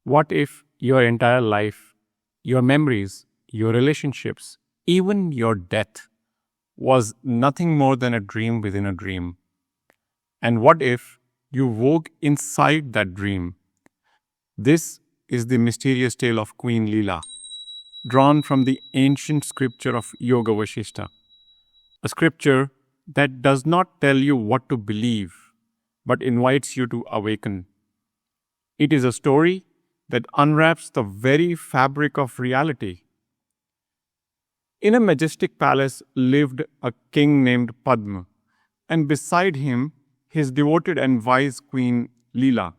What if your entire life, your memories, your relationships, even your death was nothing more than a dream within a dream? And what if you woke inside that dream? This is the mysterious tale of Queen Lila, drawn from the ancient scripture of Yoga Vasistha, a scripture that does not tell you what to believe, but invites you to awaken. It is a story that unwraps the very fabric of reality. In a majestic palace lived a king named Padma, and beside him, his devoted and wise queen Lila.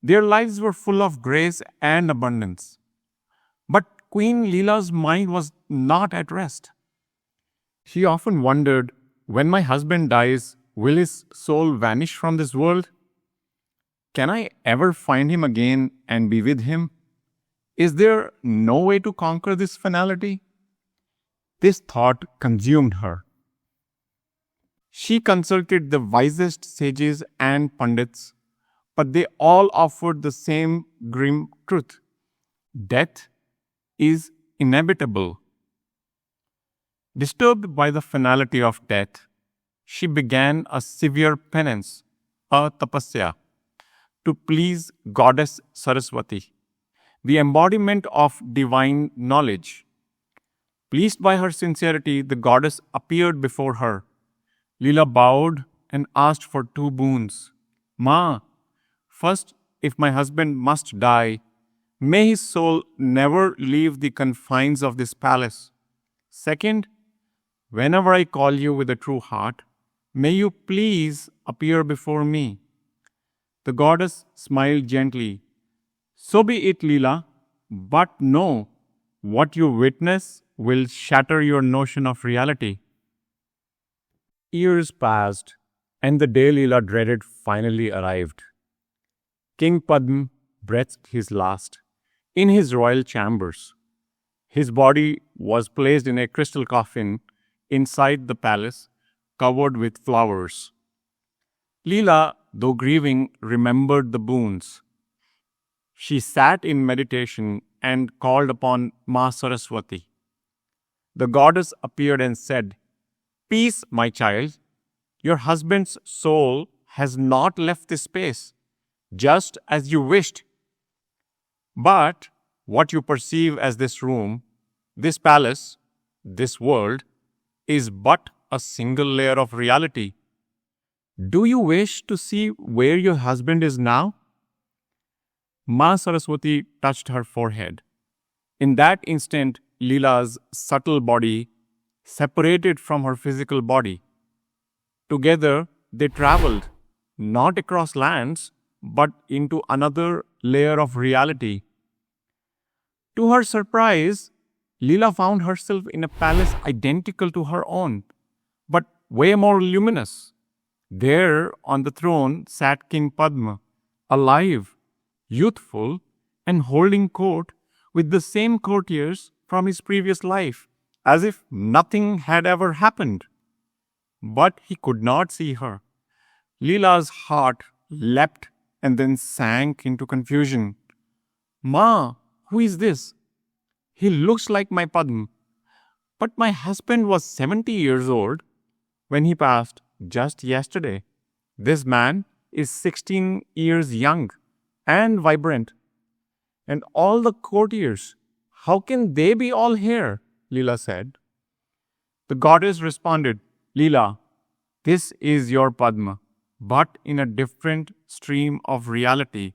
Their lives were full of grace and abundance. But Queen Lila's mind was not at rest. She often wondered, when my husband dies, will his soul vanish from this world? Can I ever find him again and be with him? Is there no way to conquer this finality? This thought consumed her. She consulted the wisest sages and pundits, but they all offered the same grim truth. Death is inevitable. Disturbed by the finality of death, she began a severe penance, a tapasya, to please goddess Sarasvati, the embodiment of divine knowledge. Pleased by her sincerity, the goddess appeared before her. Lila bowed and asked for two boons. Ma, first, if my husband must die, may his soul never leave the confines of this palace. Second, whenever I call you with a true heart, may you please appear before me. The goddess smiled gently. So be it, Lila, but know what you witness will shatter your notion of reality. Years passed, and the day Lila dreaded finally arrived. King Padma breathed his last in his royal chambers. His body was placed in a crystal coffin inside the palace, covered with flowers. Lila, though grieving, remembered the boons. She sat in meditation and called upon Ma Saraswati. The goddess appeared and said, "Peace, my child. Your husband's soul has not left this space, just as you wished. But what you perceive as this room, this palace, this world, is but a single layer of reality. Do you wish to see where your husband is now?" Ma Saraswati touched her forehead. In that instant, Lila's subtle body separated from her physical body. Together, they traveled, not across lands, but into another layer of reality. To her surprise, Lila found herself in a palace identical to her own, but way more luminous. There, on the throne, sat King Padma, alive, youthful, and holding court with the same courtiers from his previous life, as if nothing had ever happened. But he could not see her. Lila's heart leapt and then sank into confusion. "Ma, who is this? He looks like my Padma. But my husband was 70 years old when he passed just yesterday. This man is 16 years young and vibrant. And all the courtiers, how can they be all here?" Lila said. The goddess responded, "Lila, this is your Padma, but in a different stream of reality.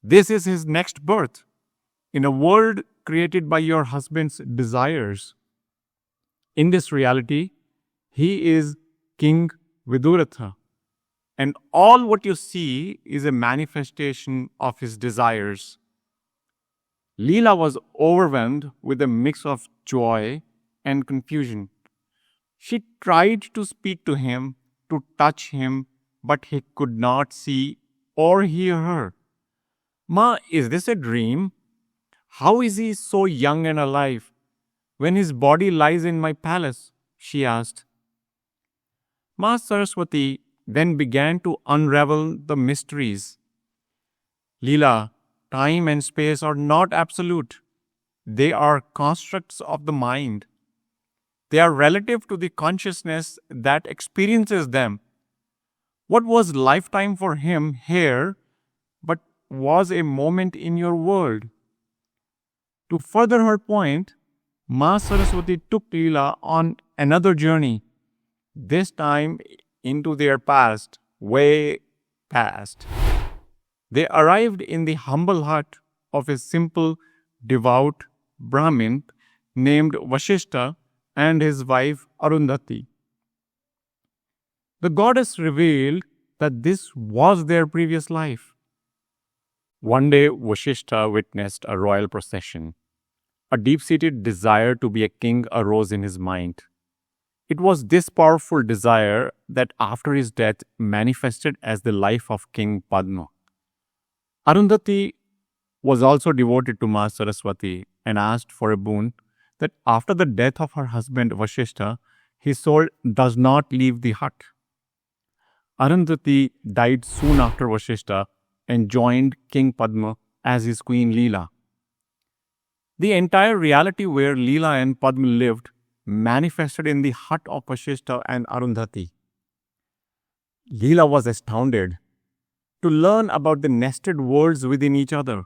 This is his next birth, in a world created by your husband's desires. In this reality, he is King Viduratha, and all what you see is a manifestation of his desires." Lila was overwhelmed with a mix of joy and confusion. She tried to speak to him, to touch him, but he could not see or hear her. "Ma, is this a dream? How is he so young and alive when his body lies in my palace?" she asked. Ma Saraswati then began to unravel the mysteries. Lila, time and space are not absolute. They are constructs of the mind. They are relative to the consciousness that experiences them. What was lifetime for him here, but was a moment in your world? To further her point, Ma Saraswati took Lila on another journey, this time into their past, way past. They arrived in the humble hut of a simple, devout Brahmin named Vasistha and his wife Arundhati. The goddess revealed that this was their previous life. One day, Vasistha witnessed a royal procession. A deep seated desire to be a king arose in his mind. It was this powerful desire that, after his death, manifested as the life of King Padma. Arundhati was also devoted to Ma Saraswati and asked for a boon that after the death of her husband Vasistha, his soul does not leave the hut. Arundhati died soon after Vasistha and joined King Padma as his queen Lila. The entire reality where Lila and Padma lived manifested in the hut of Vasistha and Arundhati. Lila was astounded to learn about the nested worlds within each other.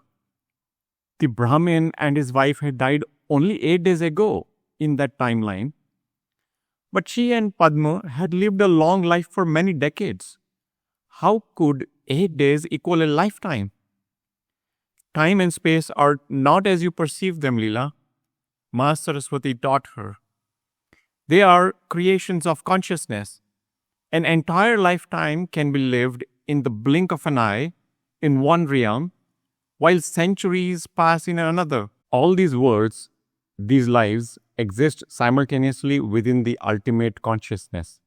The Brahmin and his wife had died only 8 days ago in that timeline, but she and Padma had lived a long life for many decades. How could 8 days equal a lifetime? Time and space are not as you perceive them, Lila, Ma Saraswati taught her. They are creations of consciousness. An entire lifetime can be lived in the blink of an eye in one realm, while centuries pass in another. All these worlds, these lives, exist simultaneously within the ultimate consciousness,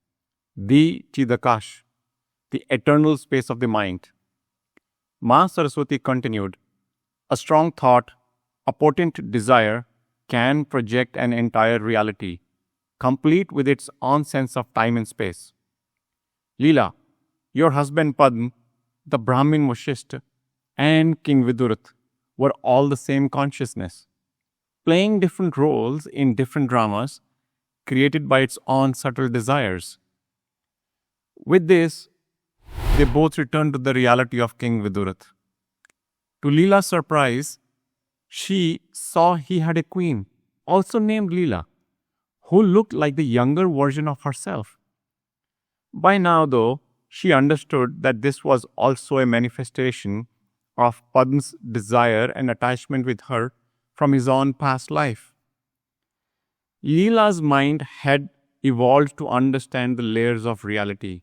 the Chidakash, the eternal space of the mind. Ma Saraswati continued, a strong thought, a potent desire can project an entire reality, complete with its own sense of time and space. Lila, your husband Padma, the Brahmin Vasistha, and King Vidurath were all the same consciousness, playing different roles in different dramas created by its own subtle desires. With this, they both returned to the reality of King Vidurath. To Lila's surprise, she saw he had a queen, also named Lila, who looked like the younger version of herself. By now, though, she understood that this was also a manifestation of Padma's desire and attachment with her from his own past life. Lila's mind had evolved to understand the layers of reality.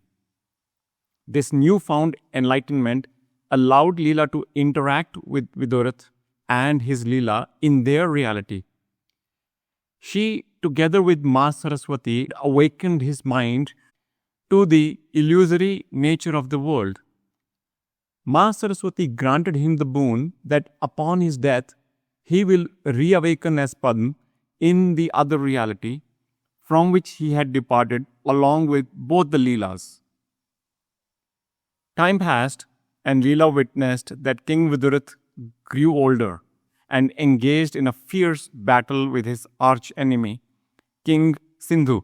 This newfound enlightenment allowed Lila to interact with Vidurath and his Lila in their reality. She, together with Ma Saraswati, awakened his mind to the illusory nature of the world. Ma Saraswati granted him the boon that upon his death, he will reawaken as Padma in the other reality from which he had departed along with both the Leelas. Time passed, and Lila witnessed that King Vidurath grew older and engaged in a fierce battle with his arch-enemy, King Sindhu.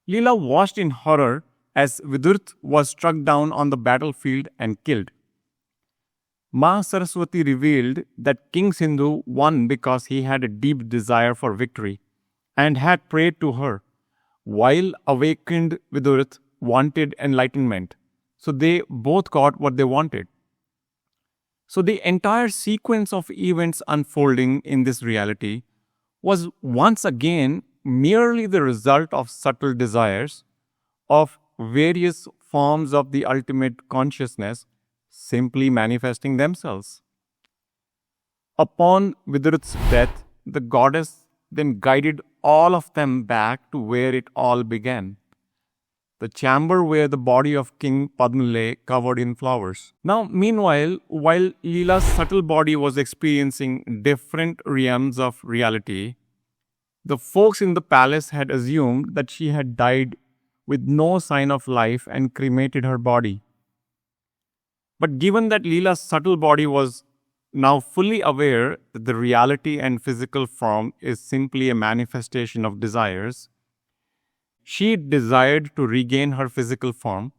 Lila watched in horror as Vidurath was struck down on the battlefield and killed. Ma Saraswati revealed that King Sindhu won because he had a deep desire for victory and had prayed to her, while awakened Vidurath wanted enlightenment. So they both got what they wanted. So the entire sequence of events unfolding in this reality was once again merely the result of subtle desires of various forms of the ultimate consciousness simply manifesting themselves. Upon Vidurath's death, the goddess then guided all of them back to where it all began, the chamber where the body of King Padma lay covered in flowers. Now, meanwhile, while Lila's subtle body was experiencing different realms of reality, the folks in the palace had assumed that she had died with no sign of life and cremated her body. But given that Leela's subtle body was now fully aware that the reality and physical form is simply a manifestation of desires, she desired to regain her physical form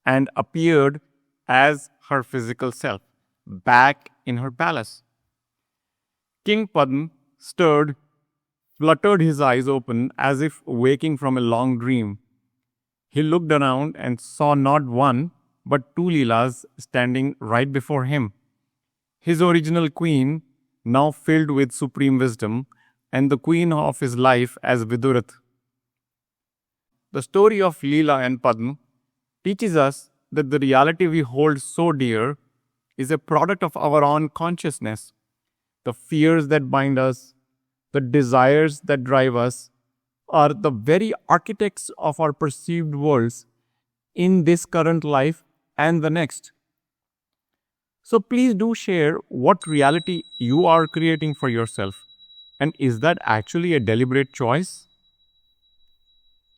and appeared as her physical self, back in her palace. King Padma stirred, fluttered his eyes open as if waking from a long dream. He looked around and saw not one, but two Leelas standing right before him. His original queen, now filled with supreme wisdom, and the queen of his life as Vidurat. The story of Lila and Padma teaches us that the reality we hold so dear is a product of our own consciousness. The fears that bind us, the desires that drive us, are the very architects of our perceived worlds in this current life and the next. So please do share what reality you are creating for yourself. And is that actually a deliberate choice?